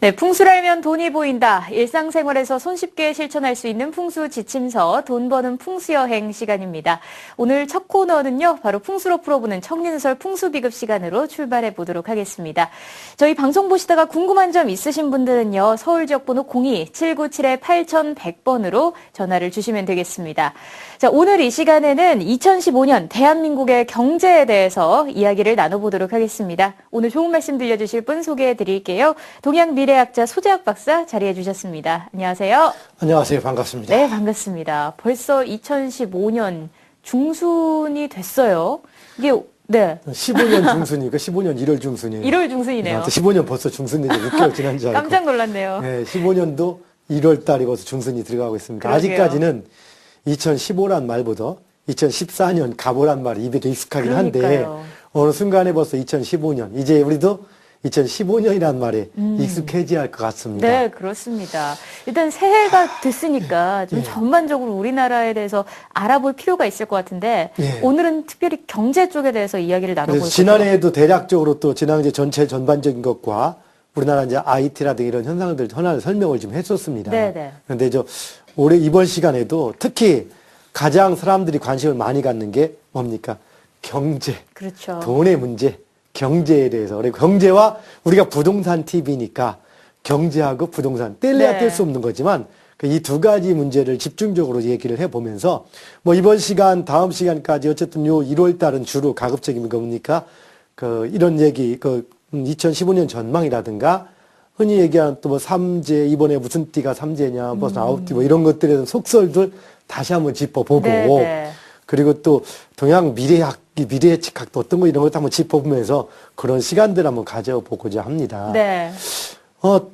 네, 풍수를 알면 돈이 보인다. 일상생활에서 손쉽게 실천할 수 있는 풍수 지침서, 돈 버는 풍수여행 시간입니다. 오늘 첫 코너는요, 바로 풍수로 풀어보는 청년설 풍수비급 시간으로 출발해 보도록 하겠습니다. 저희 방송 보시다가 궁금한 점 있으신 분들은요, 서울 지역번호 02-797-8100번으로 전화를 주시면 되겠습니다. 자, 오늘 이 시간에는 2015년 대한민국의 경제에 대해서 이야기를 나눠보도록 하겠습니다. 오늘 좋은 말씀 들려주실 분 소개해 드릴게요. 동양미래학자 소재학 박사 자리해 주셨습니다. 안녕하세요. 안녕하세요. 반갑습니다. 네, 반갑습니다. 벌써 2015년 중순이 됐어요. 이게 네. 15년 중순이니까 15년 1월 중순이에요. 1월 중순이네요. 15년 벌써 중순이 이제 6개월 지난 줄 알고. 깜짝 놀랐네요. 네, 15년도 1월 달이 벌써 중순이 들어가고 있습니다. 그러게요. 아직까지는 2015란 말보다 2014년 가보란 말이 입에 더 익숙하긴 한데 그러니까요. 어느 순간에 벌써 2015년 이제 우리도 2015년이라는 말에 익숙해져야 할 것 같습니다. 네, 그렇습니다. 일단 새해가 됐으니까 좀 예. 전반적으로 우리나라에 대해서 알아볼 필요가 있을 것 같은데 예. 오늘은 특별히 경제 쪽에 대해서 이야기를 나눠볼 그래서 거죠. 지난해에도 대략적으로 또 지난해 전체 전반적인 것과 우리나라 이제 IT라든가 이런 현상들 하나 설명을 좀 했었습니다. 네네. 그런데 올해 이번 시간에도 특히 가장 사람들이 관심을 많이 갖는 게 뭡니까? 경제, 그렇죠. 돈의 문제, 경제에 대해서. 그리고 경제와 우리가 부동산 TV니까 경제하고 부동산 뗄래야 네. 뗄 수 없는 거지만 이 두 가지 문제를 집중적으로 얘기를 해보면서 뭐 이번 시간, 다음 시간까지 어쨌든 요 1월 달은 주로 가급적이면 뭡니까? 이런 얘기, 2015년 전망이라든가 흔히 얘기하는 또 뭐 삼재, 이번에 무슨 띠가 삼재냐, 무슨 아홉띠 뭐 이런 것들에 대한 속설들 다시 한번 짚어보고 네, 네. 그리고 또 동양 미래 예측학도 어떤 거 이런 것도 한번 짚어보면서 그런 시간들 한번 가져보고자 합니다. 네.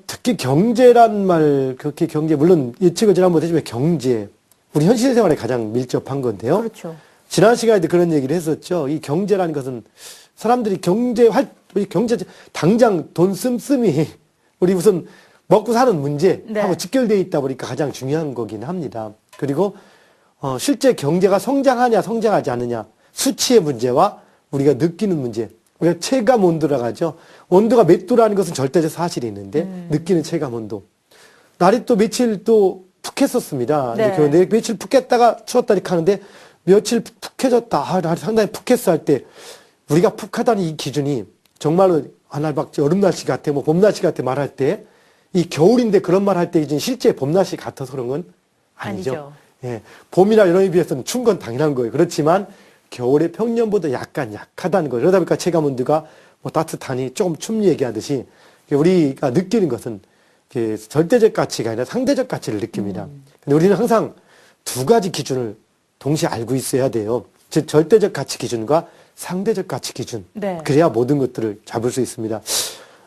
특히 경제란 말, 그렇게 경제, 물론 예측을 지난번에 했지만 경제, 우리 현실 생활에 가장 밀접한 건데요. 그렇죠. 지난 시간에도 그런 얘기를 했었죠. 이 경제라는 것은 사람들이 우리 경제, 당장 돈 씀씀이 우리 무슨 먹고 사는 문제 네. 하고 직결되어 있다 보니까 가장 중요한 거긴 합니다. 그리고 실제 경제가 성장하냐 성장하지 않느냐 수치의 문제와 우리가 느끼는 문제, 우리가 체감 온도라고 하죠. 온도가 몇 도라는 것은 절대적 사실이 있는데 느끼는 체감 온도. 날이 또 며칠 또 푹 했었습니다. 네. 그런데 며칠 푹 했다가 추웠다 이렇게 하는데 며칠 푹 해졌다. 날이 상당히 푹 했어 할 때 우리가 푹 하다는 이 기준이 정말로 하늘박지 여름 날씨 같아, 뭐 봄 날씨 같아 말할 때 이 겨울인데 그런 말 할 때 이제 실제 봄 날씨 같아서 그런 건 아니죠. 아니죠. 예, 봄이나 여름에 비해서는 추운 건 당연한 거예요. 그렇지만 겨울에 평년보다 약간 약하다는 거예요. 그러다 보니까 체감 온도가 뭐 따뜻하니 조금 춥니 얘기하듯이 우리가 느끼는 것은 절대적 가치가 아니라 상대적 가치를 느낍니다. 근데 우리는 항상 두 가지 기준을 동시에 알고 있어야 돼요. 즉 절대적 가치 기준과 상대적 가치 기준. 네. 그래야 모든 것들을 잡을 수 있습니다.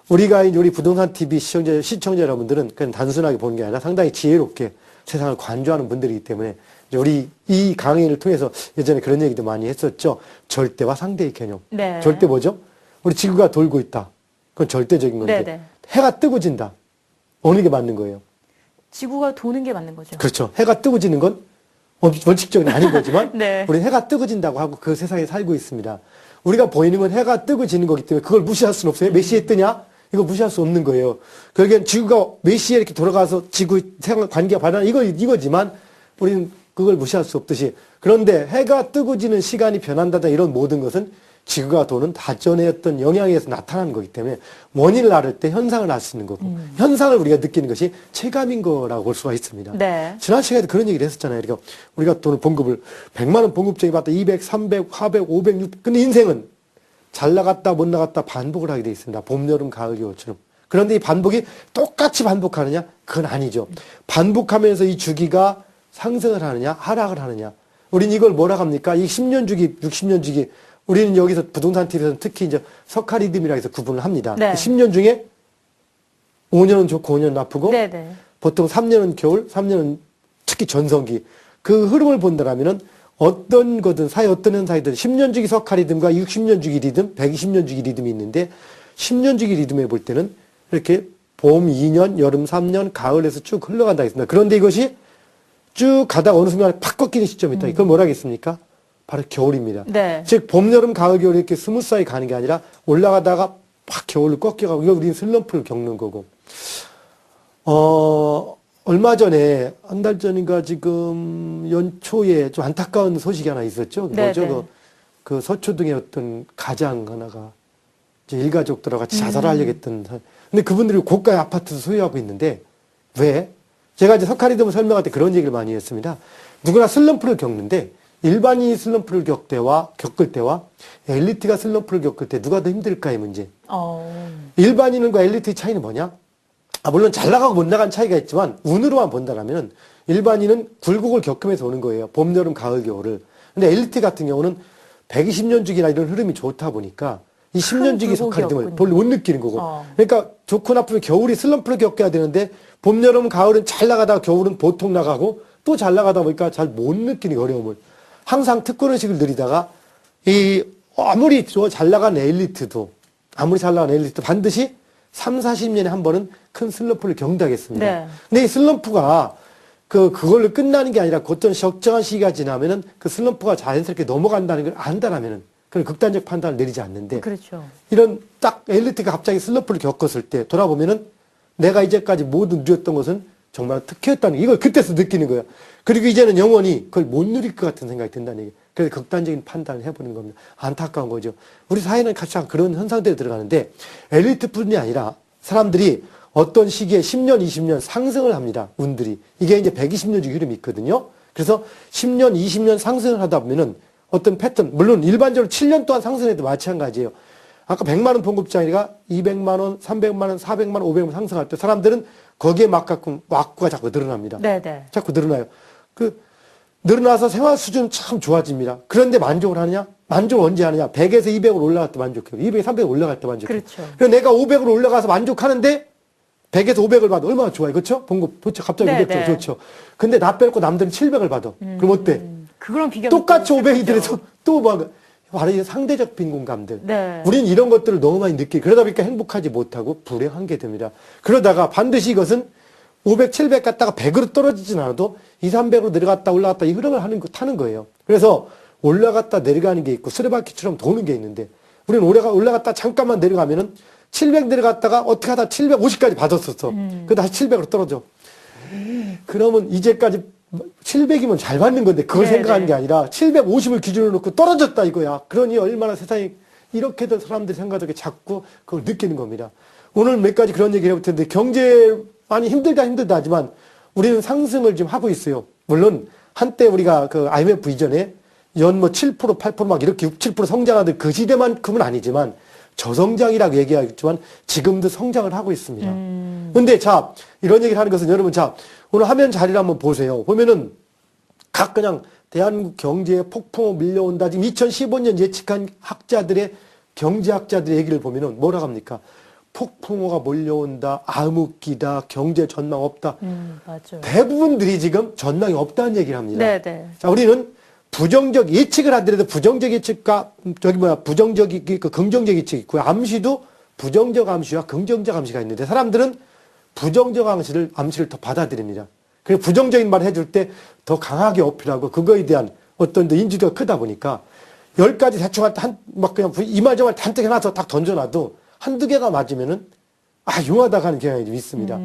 우리가 우리 부동산 TV 시청자 여러분들은 그냥 단순하게 보는 게 아니라 상당히 지혜롭게 세상을 관조하는 분들이기 때문에 우리 이 강의를 통해서 예전에 그런 얘기도 많이 했었죠. 절대와 상대의 개념. 네. 절대 뭐죠? 우리 지구가 돌고 있다. 그건 절대적인 건데 네네. 해가 뜨고 진다. 어느 게 맞는 거예요? 지구가 도는 게 맞는 거죠. 그렇죠. 해가 뜨고 지는 건 원칙적인 아닌 거지만 네. 우리는 해가 뜨고 진다고 하고 그 세상에 살고 있습니다. 우리가 보이는 건 해가 뜨고 지는 거기 때문에 그걸 무시할 수는 없어요. 몇 시에 뜨냐? 이거 무시할 수 없는 거예요. 그러기엔 지구가 몇 시에 이렇게 돌아가서 지구 생활 관계가 발생하는 이거지만 우리는 그걸 무시할 수 없듯이 그런데 해가 뜨고 지는 시간이 변한다든 이런 모든 것은 지구가 도는 다전의 어떤 영향에서 나타나는 거기 때문에 원인을 알 때 현상을 알 수 있는 거고 현상을 우리가 느끼는 것이 체감인 거라고 볼 수가 있습니다. 네. 지난 시간에도 그런 얘기를 했었잖아요. 그러니까 우리가 돈을 봉급을 100만 원 봉급쟁이 받다 200, 300, 400, 500, 600 근데 인생은 잘 나갔다 못 나갔다 반복을 하게 돼 있습니다. 봄, 여름, 가을, 겨울처럼. 그런데 이 반복이 똑같이 반복하느냐? 그건 아니죠. 반복하면서 이 주기가 상승을 하느냐? 하락을 하느냐? 우린 이걸 뭐라 합니까? 이 10년 주기, 60년 주기. 우리는 여기서 부동산 TV에서는 특히 이제 석가리듬이라고 해서 구분을 합니다. 네. 10년 중에 5년은 좋고 5년은 나쁘고 네네. 보통 3년은 겨울, 3년은 특히 전성기. 그 흐름을 본다라면은 어떤 거든 사회 어떤 현상이든 10년 주기 석가리듬과 60년 주기 리듬, 120년 주기 리듬이 있는데 10년 주기 리듬에 볼 때는 이렇게 봄 2년, 여름 3년, 가을에서 쭉 흘러간다 했습니다. 그런데 이것이 쭉 가다가 어느 순간에 팍 꺾이는 시점이 있다. 그건 뭐라 하겠습니까? 바로 겨울입니다. 네. 즉 봄, 여름, 가을, 겨울 이렇게 스무스하게 가는 게 아니라 올라가다가 팍 겨울로 꺾여가고 이거 우리는 슬럼프를 겪는 거고 얼마 전에, 한 달 전인가 지금 연초에 좀 안타까운 소식이 하나 있었죠. 뭐죠? 그 서초동의 어떤 가장 하나가 이제 일가족들하고 같이 자살하려고 했던. 근데 그분들이 고가의 아파트를 소유하고 있는데, 왜? 제가 이제 석가리듬을 설명할 때 그런 얘기를 많이 했습니다. 누구나 슬럼프를 겪는데, 일반인이 슬럼프를 겪을 때와 엘리트가 슬럼프를 겪을 때 누가 더 힘들까의 문제. 일반인과 엘리트의 차이는 뭐냐? 물론 잘 나가고 못 나간 차이가 있지만 운으로만 본다라면 일반인은 굴곡을 겪으면서 오는 거예요. 봄, 여름, 가을, 겨울을. 근데 엘리트 같은 경우는 120년 주기나 이런 흐름이 좋다 보니까 이 10년 주기 석가리듬을 별로 못 느끼는 거고. 그러니까 좋고 나쁘게 겨울이 슬럼프를 겪어야 되는데 봄, 여름, 가을은 잘 나가다가 겨울은 보통 나가고 또 잘 나가다 보니까 잘 못 느끼는 어려움을. 항상 특권의식을 누리다가 아무리 잘 나간 엘리트도 반드시 3, 40년에 한 번은 큰 슬럼프를 경험하겠습니다. 네. 근데 이 슬럼프가 그걸로 끝나는 게 아니라 어떤 적정한 시기가 지나면은 그 슬럼프가 자연스럽게 넘어간다는 걸 안다라면은 그런 극단적 판단을 내리지 않는데. 그렇죠. 이런 딱 엘리트가 갑자기 슬럼프를 겪었을 때 돌아보면은 내가 이제까지 모두 누렸던 것은 정말 특혜였다는 이걸 그때서 느끼는 거예요. 그리고 이제는 영원히 그걸 못 누릴 것 같은 생각이 든다는 얘기예요. 그래서 극단적인 판단을 해보는 겁니다. 안타까운 거죠. 우리 사회는 가장 그런 현상들이 들어가는데 엘리트뿐이 아니라 사람들이 어떤 시기에 10년, 20년 상승을 합니다. 운들이. 이게 이제 120년 주기 흐름이 있거든요. 그래서 10년, 20년 상승을 하다 보면은 어떤 패턴, 물론 일반적으로 7년 동안 상승해도 마찬가지예요. 아까 100만 원 봉급자리가 200만 원, 300만 원, 400만 원, 500만 원 상승할 때 사람들은 거기에 맞게끔 왁구가 자꾸 늘어납니다. 네네. 자꾸 늘어나요. 늘어나서 생활 수준 참 좋아집니다. 그런데 만족을 하느냐? 만족을 언제 하느냐? 100에서 200으로 올라갈 때 만족해요. 200, 300 올라갈 때 만족해요. 그렇죠. 그래서 내가 500으로 올라가서 만족하는데 100에서 500을 받아. 얼마나 좋아요. 그렇죠? 봉급 도착 갑자기 500점 좋죠. 근데 나 빼고 남들은 700을 받아. 그럼 어때? 그거랑 비교 똑같이 500이더라도 또 바로 이 상대적 빈곤감들. 네. 우리는 이런 것들을 너무 많이 느끼고 그러다 보니까 행복하지 못하고 불행한 게 됩니다. 그러다가 반드시 이것은 500, 700 갔다가 100으로 떨어지진 않아도 2, 300으로 내려갔다 올라갔다 이 흐름을 타는 거예요. 그래서 올라갔다 내려가는 게 있고 수레바퀴처럼 도는 게 있는데 우리는 올라갔다 잠깐만 내려가면은 700 내려갔다가 어떻게 하다 750까지 받았었어. 그러다 다시 700으로 떨어져. 그러면 이제까지 700이면 잘 받는 건데 그걸 생각하는 게 아니라 750을 기준으로 놓고 떨어졌다 이거야. 그러니 얼마나 세상이 이렇게도 사람들이 생각하게 자꾸 그걸 느끼는 겁니다. 오늘 몇 가지 그런 얘기를 해볼 텐데 경제 많이 힘들다 하지만 우리는 상승을 지금 하고 있어요. 물론 한때 우리가 그 IMF 이전에 연 7%, 8% 막 이렇게 6, 7% 성장하던 그 시대만큼은 아니지만 저성장이라고 얘기하겠지만 지금도 성장을 하고 있습니다. 근데 자, 이런 얘기를 하는 것은 여러분 자, 오늘 화면 자리를 한번 보세요. 보면은 그냥 대한민국 경제에 폭풍우 밀려온다. 지금 2015년 예측한 경제학자들의 얘기를 보면은 뭐라고 합니까? 폭풍우가 몰려온다, 암흑기다, 경제 전망 없다. 맞아요. 대부분들이 지금 전망이 없다는 얘기를 합니다. 네네. 자, 우리는 부정적 예측을 하더라도 부정적 예측과 긍정적 예측이 있고요. 암시도 부정적 암시와 긍정적 암시가 있는데 사람들은 부정적 암시를 더 받아들입니다. 그리고 부정적인 말을 해줄 때 더 강하게 어필하고 그거에 대한 어떤 인지도가 크다 보니까 10가지 대충 할 때 그냥 이 말 저 말 잔뜩 해놔서 딱 던져놔도 한두 개가 맞으면은 용하다고 하는 경향이 좀 있습니다.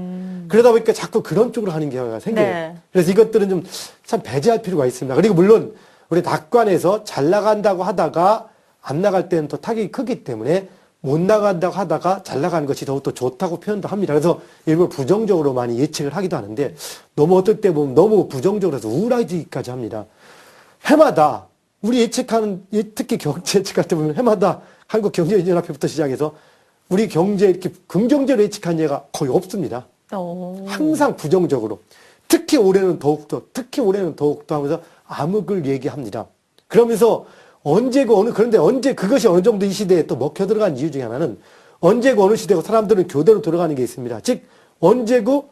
그러다 보니까 자꾸 그런 쪽으로 하는 경향이 생겨요. 네. 그래서 이것들은 좀 참 배제할 필요가 있습니다. 그리고 물론 우리 낙관에서 잘 나간다고 하다가 안 나갈 때는 더 타격이 크기 때문에 못 나간다고 하다가 잘 나가는 것이 더욱더 좋다고 표현도 합니다. 그래서 일부러 부정적으로 많이 예측을 하기도 하는데 너무 어떨 때 보면 너무 부정적으로 해서 우울해지기까지 합니다. 해마다 우리 예측하는 특히 경제 예측할 때 보면 해마다 한국경제연합회부터 시작해서 우리 경제 이렇게 긍정적으로 예측한 예가 거의 없습니다. 항상 부정적으로. 특히 올해는 더욱더 하면서 암흑을 얘기합니다. 그러면서 그런데 언제 그것이 어느 정도 이 시대에 또 먹혀 들어간 이유 중에 하나는 언제고 어느 시대고 사람들은 교대로 돌아가는 게 있습니다. 즉, 언제고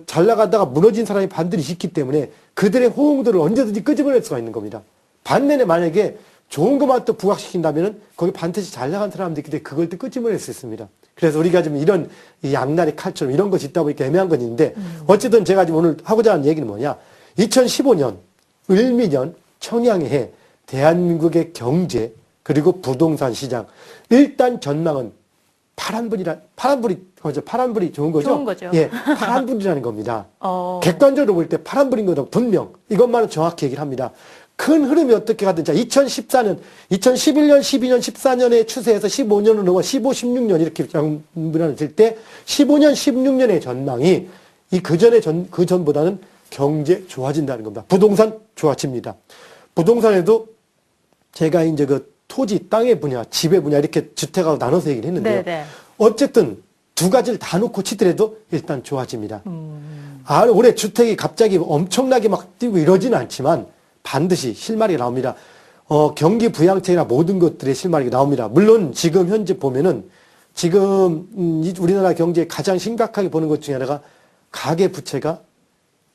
잘 나가다가 무너진 사람이 반드시 있기 때문에 그들의 호응들을 언제든지 끄집어낼 수가 있는 겁니다. 반면에 만약에 좋은 것만 또 부각시킨다면은 거기 반드시 잘 나간 사람들이 있기 때문에 그걸 또 끄집어낼 수 있습니다. 그래서 우리가 지금 이런 이 양날의 칼처럼 이런 것이 있다 보니까 애매한 건 있는데 어쨌든 제가 지금 오늘 하고자 하는 얘기는 뭐냐. 2015년 을미년 청양의 해 대한민국의 경제 그리고 부동산 시장 일단 전망은 파란불이 좋은 거죠? 좋은 거죠. 예, 파란불이라는 겁니다. 어. 객관적으로 볼 때 파란불인 거다 분명. 이것만은 정확히 얘기를 합니다. 큰 흐름이 어떻게 가든, 자, 2014년, 2011년, 12년, 14년의 추세에서 15년으로 넘어 15, 16년 이렇게 장분할을 될 때 15년, 16년의 전망이 그 전보다는 경제 좋아진다는 겁니다. 부동산 좋아집니다. 부동산에도 제가 이제 그 토지, 땅의 분야, 집의 분야 이렇게 주택하고 나눠서 얘기를 했는데요. 네네. 어쨌든 두 가지를 다 놓고 치더라도 일단 좋아집니다. 올해 주택이 갑자기 엄청나게 막 뛰고 이러지는 않지만 반드시 실마리가 나옵니다. 경기 부양책이나 모든 것들의 실마리가 나옵니다. 물론 지금 현재 보면은 지금 우리나라 경제에 가장 심각하게 보는 것 중에 하나가 가계 부채가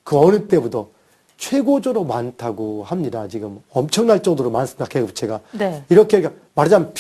그 어느 때보다 최고조로 많다고 합니다. 지금 엄청날 정도로 많습니다. 가계 부채가. 네. 이렇게 말하자면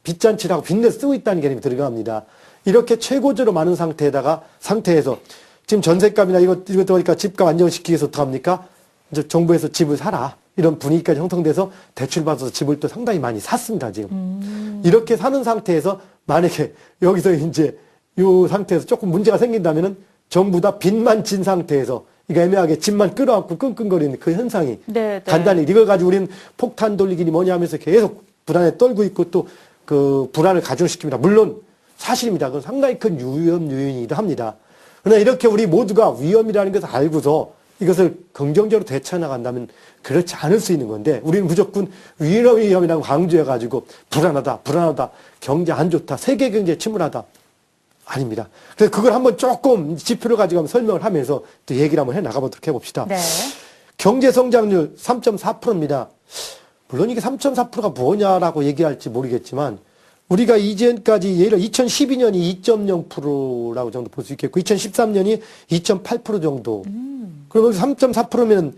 빚잔치를 하고 빚내서 쓰고 있다는 개념이 들어갑니다. 이렇게 최고조로 많은 상태에서 지금 전세값이나 이것도 보니까 집값 안정시키기 위해서 어떡합니까? 이제 정부에서 집을 사라. 이런 분위기까지 형성돼서 대출받아서 집을 또 상당히 많이 샀습니다, 지금. 이렇게 사는 상태에서 만약에 여기서 이제 이 상태에서 조금 문제가 생긴다면은 전부 다 빚만 진 상태에서 그러니까 애매하게 집만 끌어안고 끙끙거리는 그 현상이 네, 네. 간단히 이걸 가지고 우리는 폭탄 돌리기니 뭐냐 하면서 계속 불안에 떨고 있고 또 그 불안을 가중시킵니다. 물론 사실입니다. 그건 상당히 큰 위험 요인이기도 합니다. 그러나 이렇게 우리 모두가 위험이라는 것을 알고서 이것을 긍정적으로 대처해 나간다면 그렇지 않을 수 있는 건데 우리는 무조건 위험이라고 강조해가지고 불안하다, 경제 안 좋다, 세계 경제 침울하다. 아닙니다. 그래서 그걸 한번 조금 지표를 가지고 한번 설명을 하면서 또 얘기를 한번 해 나가보도록 해봅시다. 네. 경제 성장률 3.4%입니다. 물론 이게 3.4%가 뭐냐라고 얘기할지 모르겠지만 우리가 이전까지 예를 들어 2012년이 2.0%라고 정도 볼 수 있겠고 2013년이 2.8% 정도. 그러면 3.4%면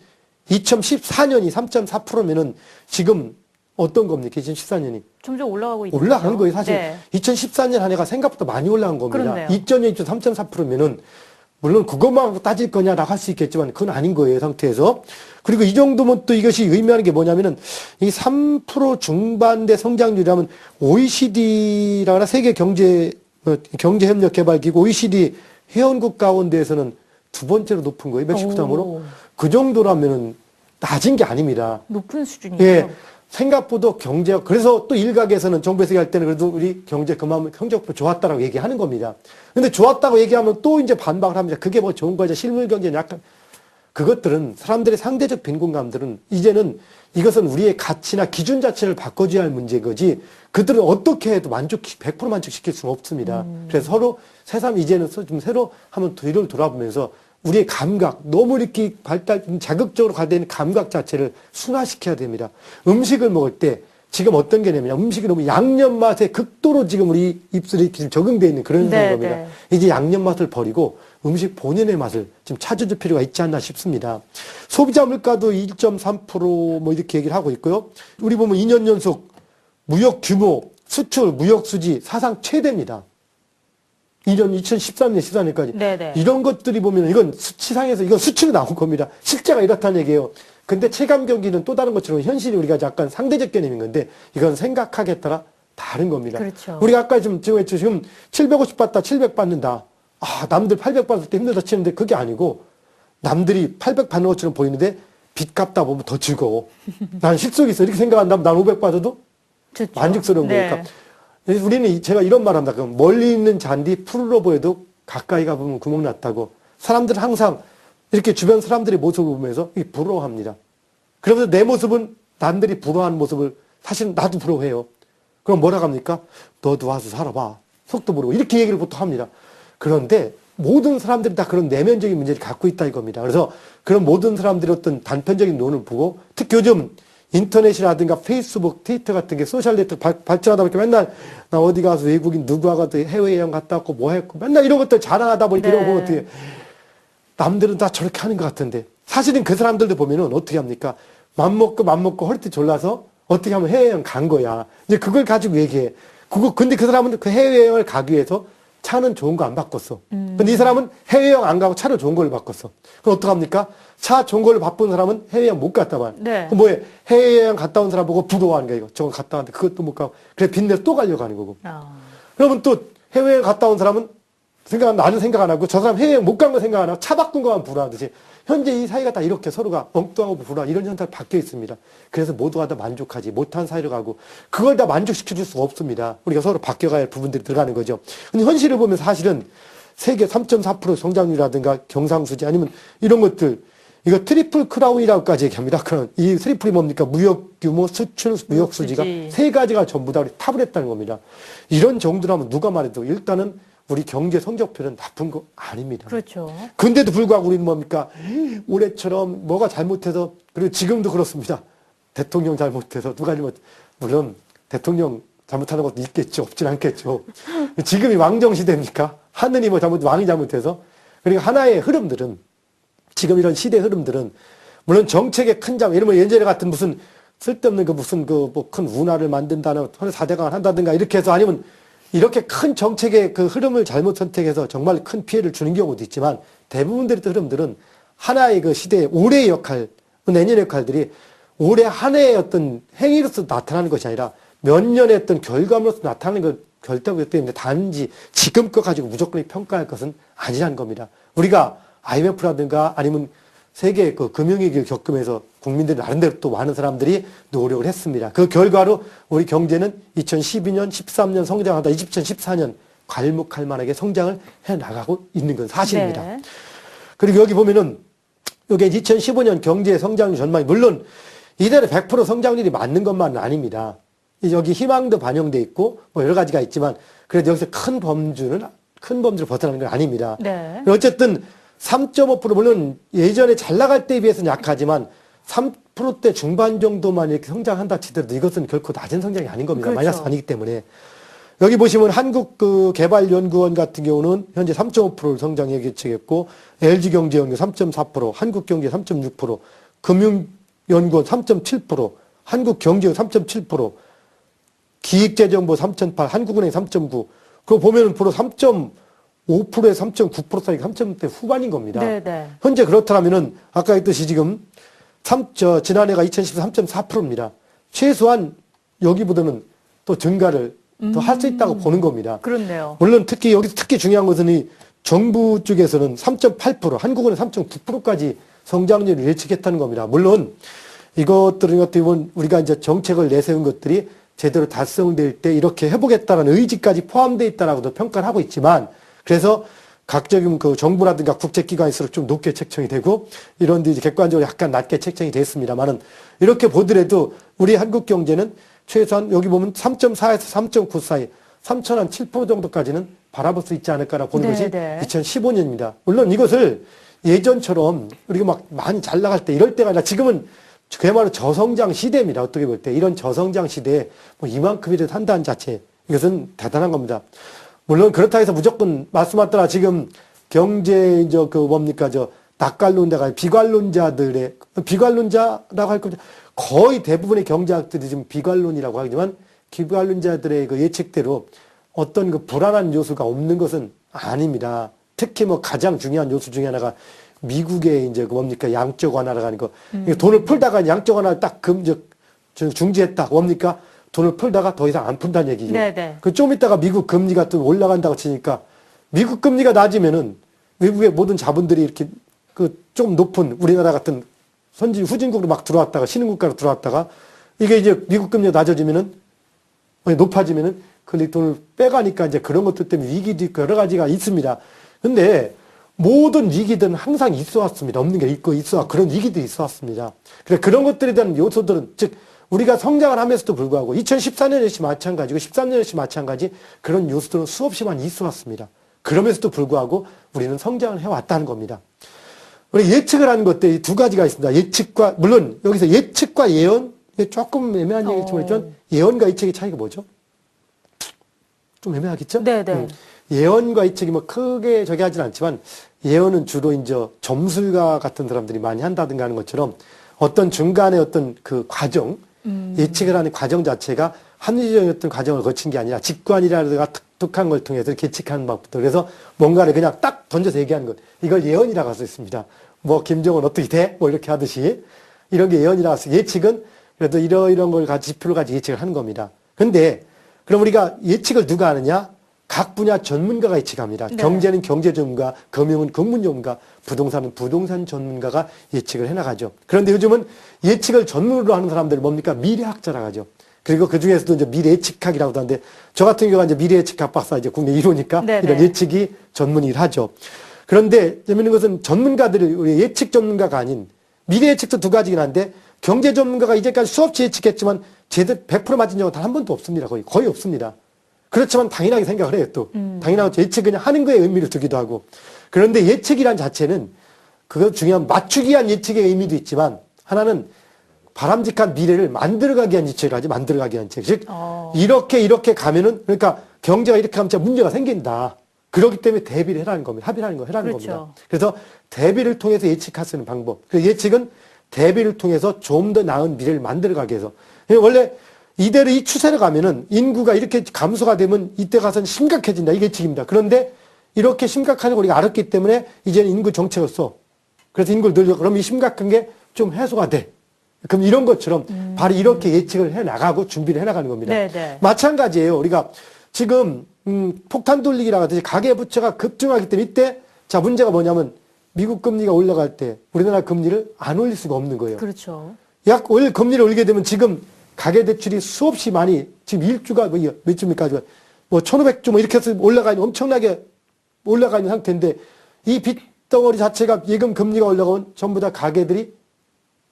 2014년이 3.4%면은 지금 어떤 겁니까? 2014년이. 점점 올라가고 있는 올라가는 거예요, 사실. 네. 2014년 한 해가 생각보다 많이 올라간 겁니다. 그렇네요. 2.0, 3.4%면은 물론 그것만 따질 거냐라고 할 수 있겠지만 그건 아닌 거예요, 상태에서. 그리고 이 정도면 또 이것이 의미하는 게 뭐냐면은 이 3% 중반대 성장률이라면 OECD라거나 세계 경제협력개발기구 OECD 회원국 가운데에서는 두 번째로 높은 거예요, 119점으로. 오. 그 정도라면은 낮은 게 아닙니다. 높은 수준이죠. 예. 생각보다 경제가, 그래서 또 일각에서는 정부에서 얘기할 때는 그래도 우리 경제 그만큼 성적표 좋았다라고 얘기하는 겁니다. 근데 좋았다고 얘기하면 또 이제 반박을 합니다. 그게 뭐 좋은 거죠. 실물 경제는 약간. 그것들은 사람들의 상대적 빈곤감들은 이제는 이것은 우리의 가치나 기준 자체를 바꿔줘야 할 문제인 거지 그들은 어떻게 해도 100% 만족시킬 수는 없습니다. 그래서 서로 새삼 이제는 좀 새로 한번 뒤를 돌아보면서 우리의 감각, 너무 이렇게 자극적으로 가되는 감각 자체를 순화시켜야 됩니다. 음식을 먹을 때 지금 어떤 개념이냐. 음식이 너무 양념 맛에 극도로 지금 우리 입술이 지금 적응되어 있는 그런 네, 겁니다. 네. 이제 양념 맛을 버리고 음식 본연의 맛을 좀 찾아줄 필요가 있지 않나 싶습니다. 소비자 물가도 1.3% 이렇게 얘기를 하고 있고요. 우리 보면 2년 연속 무역 규모, 수출, 무역 수지 사상 최대입니다. 2013년, 14년까지. 네네. 이런 것들이 보면 이건 수치상에서 이건 수치로 나온 겁니다. 실제가 이렇다는 얘기예요. 근데 체감 경기는 또 다른 것처럼 현실이 우리가 약간 상대적 개념인 건데 이건 생각하기에 따라 다른 겁니다. 그렇죠. 우리가 아까 지금 750 받다 700 받는다. 아, 남들 800 받을 때 힘들다 치는데 그게 아니고 남들이 800 받는 것처럼 보이는데 빚 갚다 보면 더 즐거워. 난 실속이 있어. 이렇게 생각한다면 난 500 받아도 좋죠. 만족스러운 네. 거니까. 우리는 제가 이런 말 합니다. 멀리 있는 잔디 푸르러 보여도 가까이 가보면 구멍 났다고. 사람들은 항상 이렇게 주변 사람들의 모습을 보면서 부러워합니다. 그러면서 내 모습은 남들이 부러워하는 모습을 사실은 나도 부러워해요. 그럼 뭐라고 합니까? 너도 와서 살아봐. 속도 모르고. 이렇게 얘기를 보통 합니다. 그런데 모든 사람들이 다 그런 내면적인 문제를 갖고 있다 이겁니다. 그래서 그런 모든 사람들이 어떤 단편적인 논을 보고 특히 요즘 인터넷이라든가 페이스북, 트위터 같은 게 소셜 네트워크 발전하다 보니까 맨날 나 어디 가서 외국인 누구하고 해외여행 갔다 왔고 뭐 했고 맨날 이런 것들 자랑하다 보니까 네. 이런 거 어떻게 남들은 다 저렇게 하는 것 같은데 사실은 그 사람들도 보면은 어떻게 합니까? 맘먹고 허리띠 졸라서 어떻게 하면 해외여행 간 거야. 이제 그걸 가지고 얘기해. 근데 그 사람은 그 해외여행을 가기 위해서 차는 좋은 거 안 바꿨어. 근데 이 사람은 해외여행 안 가고 차를 좋은 걸로 바꿨어. 그럼 어떡합니까? 차 좋은 걸로 바꾼 사람은 해외여행 못 갔다 말. 네. 그럼 뭐해? 해외여행 갔다 온 사람 보고 부러워하는 거야, 이거. 저거 갔다 왔는데 그것도 못 가고. 그래, 빚내서 또 가려고 하는 거고. 그러면 또 해외에 갔다 온 사람은 나는 생각 안 하고 저 사람 해외에 못 간 거 생각 안 하고 차 바꾼 거만 불안하듯이 현재 이 사이가 다 이렇게 서로가 엉뚱하고 불안 이런 현상이 바뀌어 있습니다. 그래서 모두가 다 만족하지 못한 사이로 가고 그걸 다 만족시켜 줄 수가 없습니다. 우리가 서로 바뀌어가야 할 부분들이 들어가는 거죠. 근데 현실을 보면 사실은 세계 3.4% 성장률이라든가 경상수지 아니면 이런 것들 이거 트리플 크라운이라고까지 얘기합니다. 그럼 이 트리플이 뭡니까? 무역 규모, 수출, 무역 수지가 세 가지가 전부 다 우리 탑을 했다는 겁니다. 이런 정도라면 누가 말해도 일단은 우리 경제 성적표는 나쁜 거 아닙니다. 그렇죠. 근데도 불구하고 우리는 뭡니까? 올해처럼 뭐가 잘못해서 그리고 지금도 그렇습니다. 대통령 잘못해서 누가 물론 대통령 잘못하는 것도 있겠죠. 없진 않겠죠. 지금이 왕정시대입니까? 하느니 뭐 왕이 잘못해서. 그러니까 하나의 흐름들은 지금 이런 시대 흐름들은 물론 정책의 큰 장, 예를 들면 예전에 같은 무슨 쓸데없는 뭐 큰 운하를 만든다나 4대강을 한다든가 이렇게 해서 아니면 이렇게 큰 정책의 그 흐름을 잘못 선택해서 정말 큰 피해를 주는 경우도 있지만 대부분들의 흐름들은 하나의 그 시대의 올해의 역할, 내년의 역할들이 올해 한 해의 어떤 행위로서 나타나는 것이 아니라 몇 년의 어떤 결과물로서 나타나는 걸 결정하기 때문에 단지 지금껏 가지고 무조건 평가할 것은 아니라는 겁니다. 우리가 IMF라든가 아니면 세계 그 금융위기를 겪으면서 국민들이 나름대로 또 많은 사람들이 노력을 했습니다. 그 결과로 우리 경제는 2012년, 13년 성장하다 2014년 괄목할 만하게 성장을 해 나가고 있는 건 사실입니다. 네. 그리고 여기 보면은 여기 2015년 경제 성장률 전망이 물론 이대로 100% 성장률이 맞는 것만은 아닙니다. 여기 희망도 반영돼 있고 뭐 여러 가지가 있지만 그래도 여기서 큰 범주를 벗어나는 건 아닙니다. 네. 어쨌든 3.5% 물론 예전에 잘 나갈 때에 비해서는 약하지만 3%대 중반 정도만 이렇게 성장한다 치더라도 이것은 결코 낮은 성장이 아닌 겁니다. 그렇죠. 마이너스 아니기 때문에. 여기 보시면 한국 그 개발연구원 같은 경우는 현재 3.5%를 성장 예측했고 LG경제연구 3.4%, 한국경제 3.6%, 금융연구원 3.7%, 한국경제원 3.7%, 기획재정부 3.8%, 한국은행 3.9%. 그거 보면은 3.5%에서 3.9% 사이 3.대 후반인 겁니다. 네네. 현재 그렇다면은 아까 했듯이 지금 지난해가 2014 3.4%입니다. 최소한 여기보다는 또 증가를 더 할 수 있다고 보는 겁니다. 그렇네요. 물론 여기서 특히 중요한 것은 이 정부 쪽에서는 3.8%, 한국은행 3.9%까지 성장률을 예측했다는 겁니다. 물론 이것들은 어떻게 보면 우리가 이제 정책을 내세운 것들이 제대로 달성될 때 이렇게 해보겠다는 의지까지 포함되어 있다라고도 평가를 하고 있지만 그래서 각종 그 정부라든가 국제기관일수록 좀 높게 책정이 되고 이런 데 이제 객관적으로 약간 낮게 책정이 됐습니다만은 이렇게 보더라도 우리 한국 경제는 최소한 여기 보면 3.4에서 3.9 사이 3.7% 정도까지는 바라볼 수 있지 않을까라고 보는 것이 2015년입니다. 물론 이것을 예전처럼 우리가 막 많이 잘 나갈 때 이럴 때가 아니라 지금은 그야말로 저성장 시대입니다. 어떻게 볼 때. 이런 저성장 시대에 뭐 이만큼이라도 한다는 자체 이것은 대단한 겁니다. 물론 그렇다 해서 무조건 말씀하더라 지금 경제 낯갈론자가 비관론자라고 할 겁니다. 거의 대부분의 경제학들이 지금 비관론이라고 하지만 비관론자들의 그 예측대로 어떤 그 불안한 요소가 없는 것은 아닙니다. 특히 뭐 가장 중요한 요소 중에 하나가 미국의 이제 양적 완화라고 하는 거. 돈을 풀다가 양적 완화를 딱 중지했다. 뭡니까? 돈을 풀다가 더 이상 안 푼다는 얘기죠. 네네. 그 좀 있다가 미국 금리가 또 올라간다고 치니까 미국 금리가 낮으면은 외국의 모든 자본들이 이렇게 그 좀 높은 우리나라 같은 후진국으로 막 들어왔다가 신흥국가로 들어왔다가 이게 이제 미국 금리가 낮아지면은 높아지면은 그 돈을 빼가니까 이제 그런 것들 때문에 위기도 있고 여러 가지가 있습니다. 근데 모든 위기들은 항상 있어 왔습니다. 없는 게 있고 그런 위기들이 있어 왔습니다. 그래 그런 것들에 대한 요소들은 즉 우리가 성장을 하면서도 불구하고 2014년 역시 마찬가지고 13년 역시 마찬가지 그런 요소들은 수없이 많이 있어 왔습니다. 그러면서도 불구하고 우리는 성장을 해왔다는 겁니다. 우리 예측을 하는 것들이 두 가지가 있습니다. 물론 여기서 예측과 예언, 조금 애매한 얘기지만 예언과 예측의 차이가 뭐죠? 좀 애매하겠죠? 네네. 예언과 예측이 뭐 크게 저기 하진 않지만 예언은 주로 이제 점술가 같은 사람들이 많이 한다든가 하는 것처럼 어떤 중간에 어떤 그 과정, 예측을 하는 과정 자체가 합리적인 어떤 과정을 거친 게 아니라 직관이라든가 독특한 걸 통해서 예측하는 방법도 그래서 뭔가를 그냥 딱 던져서 얘기하는 것. 이걸 예언이라고 할 수 있습니다. 뭐 김정은 어떻게 돼? 뭐 이렇게 하듯이 이런 게 예언이라고 할 수 있어요. 예측은 그래도 이런 걸 지표를 가지고 예측을 하는 겁니다. 근데 그럼 우리가 예측을 누가 하느냐? 각 분야 전문가가 예측합니다. 네. 경제는 경제 전문가, 금융은 금융 전문가, 부동산은 부동산 전문가가 예측을 해나가죠. 그런데 요즘은 예측을 전문으로 하는 사람들 뭡니까? 미래학자라고 하죠. 그리고 그 중에서도 이제 미래 예측학이라고도 하는데 저 같은 경우가 이제 미래 예측학 박사 이제 국내 1호니까 네네. 이런 예측이 전문이를 하죠. 그런데 재밌는 것은 전문가들이 우리 예측 전문가가 아닌 미래 예측도 두 가지긴 한데 경제 전문가가 이제까지 수없이 예측했지만 제대로 100% 맞은 적은 단 한 번도 없습니다. 거의 없습니다. 그렇지만 당연하게 생각을 해요, 또. 당연하고 예측 그냥 하는 거에 의미를 두기도 하고. 그런데 예측이란 자체는 그거 중요한 맞추기 위한 예측의 의미도 있지만 하나는 바람직한 미래를 만들어가기 위한 예측을 하지, 만들어가기 위한 예측. 즉, 이렇게 가면은, 그러니까 경제가 이렇게 하면 진짜 문제가 생긴다. 그렇기 때문에 대비를 해라는 겁니다. 합의를 하는 그렇죠. 겁니다. 그래서 대비를 통해서 예측할 수 있는 방법. 그 예측은 대비를 통해서 좀 더 나은 미래를 만들어가기 위해서. 원래 이대로 이 추세로 가면은 인구가 이렇게 감소가 되면 이때 가서는 심각해진다. 이게 예측입니다. 그런데 이렇게 심각한 걸 우리가 알았기 때문에 이제는 인구 정책을 써. 그래서 인구를 늘려. 그럼 이 심각한 게 좀 해소가 돼. 그럼 이런 것처럼 바로 이렇게 예측을 해 나가고 준비를 해 나가는 겁니다. 네네. 마찬가지예요. 우리가 지금 폭탄 돌리기라고 하듯이 가계부채가 급증하기 때문에 이때 자 문제가 뭐냐면 미국 금리가 올라갈 때 우리나라 금리를 안 올릴 수가 없는 거예요. 그렇죠. 약 올 금리를 올리게 되면 지금 가계대출이 수없이 많이 지금 1주가 몇 주입니까? 뭐 1,500조 뭐 이렇게 해서 올라가 있는 엄청나게 올라가 있는 상태인데 이 빚덩어리 자체가 예금 금리가 올라가면 전부 다 가계들이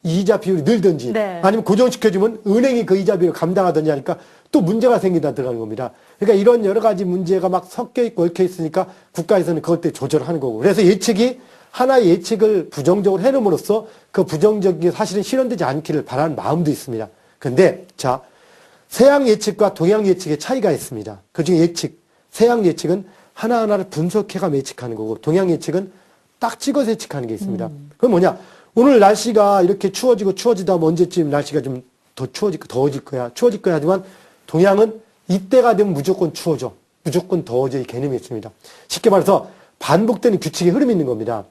이자 비율이 늘든지 네. 아니면 고정시켜주면 은행이 그 이자 비율을 감당하든지 하니까 또 문제가 생긴다 들어가는 겁니다. 그러니까 이런 여러 가지 문제가 막 섞여 있고 얽혀 있으니까 국가에서는 그것 때문에 조절하는 거고. 그래서 예측이 하나의 예측을 부정적으로 해놓음으로써 그 부정적인 게 사실은 실현되지 않기를 바라는 마음도 있습니다. 근데 자 서양 예측과 동양 예측의 차이가 있습니다. 그중에 예측, 서양 예측은 하나하나를 분석해가 예측하는 거고 동양 예측은 딱 찍어서 예측하는 게 있습니다. 그건 뭐냐? 오늘 날씨가 이렇게 추워지다 하면 언제쯤 날씨가 좀 더 더워질 거야. 추워질 거야 하지만 동양은 이때가 되면 무조건 추워져. 무조건 더워져 이 개념이 있습니다. 쉽게 말해서 반복되는 규칙의 흐름이 있는 겁니다.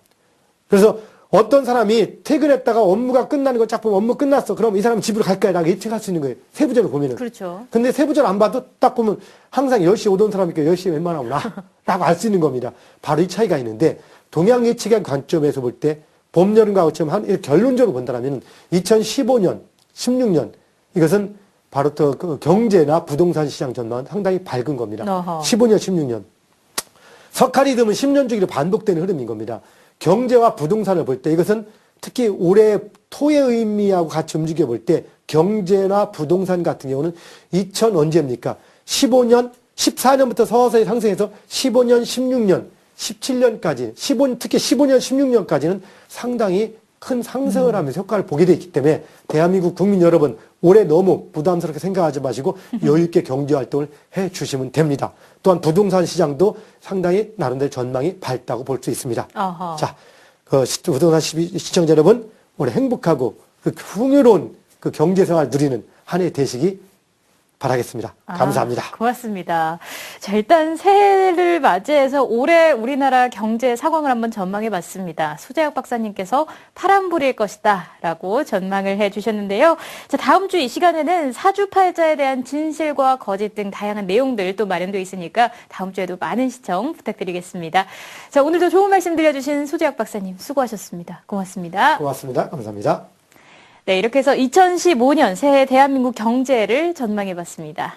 그래서 어떤 사람이 퇴근했다가 업무가 끝나는 걸 딱 보면 업무 끝났어. 그럼 이 사람은 집으로 갈 거야. 라고 예측할 수 있는 거예요. 세부적으로 보면은. 그렇죠. 근데 세부적으로 안 봐도 딱 보면 항상 10시에 오던 사람이니까 10시에 웬만하면 라고 알 수 있는 겁니다. 바로 이 차이가 있는데 동양 예측의 관점에서 볼 때 봄, 여름, 가을처럼 이렇게 결론적으로 본다면 2015년, 16년 이것은 바로 또 그 경제나 부동산 시장 전망은 상당히 밝은 겁니다. 어허. 15년, 16년. 석칼이 되면 10년 주기로 반복되는 흐름인 겁니다. 경제와 부동산을 볼 때 이것은 특히 올해 토의 의미하고 같이 움직여 볼 때 경제나 부동산 같은 경우는 2000 언제입니까? 15년, 14년부터 서서히 상승해서 15년, 16년, 17년까지, 특히 15년, 16년까지는 상당히 큰 상승을 하면서 효과를 보게 되어 있기 때문에 대한민국 국민 여러분 올해 너무 부담스럽게 생각하지 마시고 여유 있게 경제 활동을 해 주시면 됩니다. 또한 부동산 시장도 상당히 나름대로 전망이 밝다고 볼 수 있습니다. 어허. 자, 그 부동산 시청자 여러분 올해 행복하고 그 풍요로운 그 경제 생활 누리는 한 해 되시기 바라겠습니다. 감사합니다. 고맙습니다. 자, 일단 새해를 맞이해서 올해 우리나라 경제 상황을 한번 전망해 봤습니다. 소재학 박사님께서 파란불일 것이다 라고 전망을 해 주셨는데요. 자, 다음 주 이 시간에는 사주팔자에 대한 진실과 거짓 등 다양한 내용들 또 마련되어 있으니까 다음 주에도 많은 시청 부탁드리겠습니다. 자, 오늘도 좋은 말씀 들려주신 소재학 박사님 수고하셨습니다. 고맙습니다. 고맙습니다. 감사합니다. 네, 이렇게 해서 2015년 새해 대한민국 경제를 전망해 봤습니다.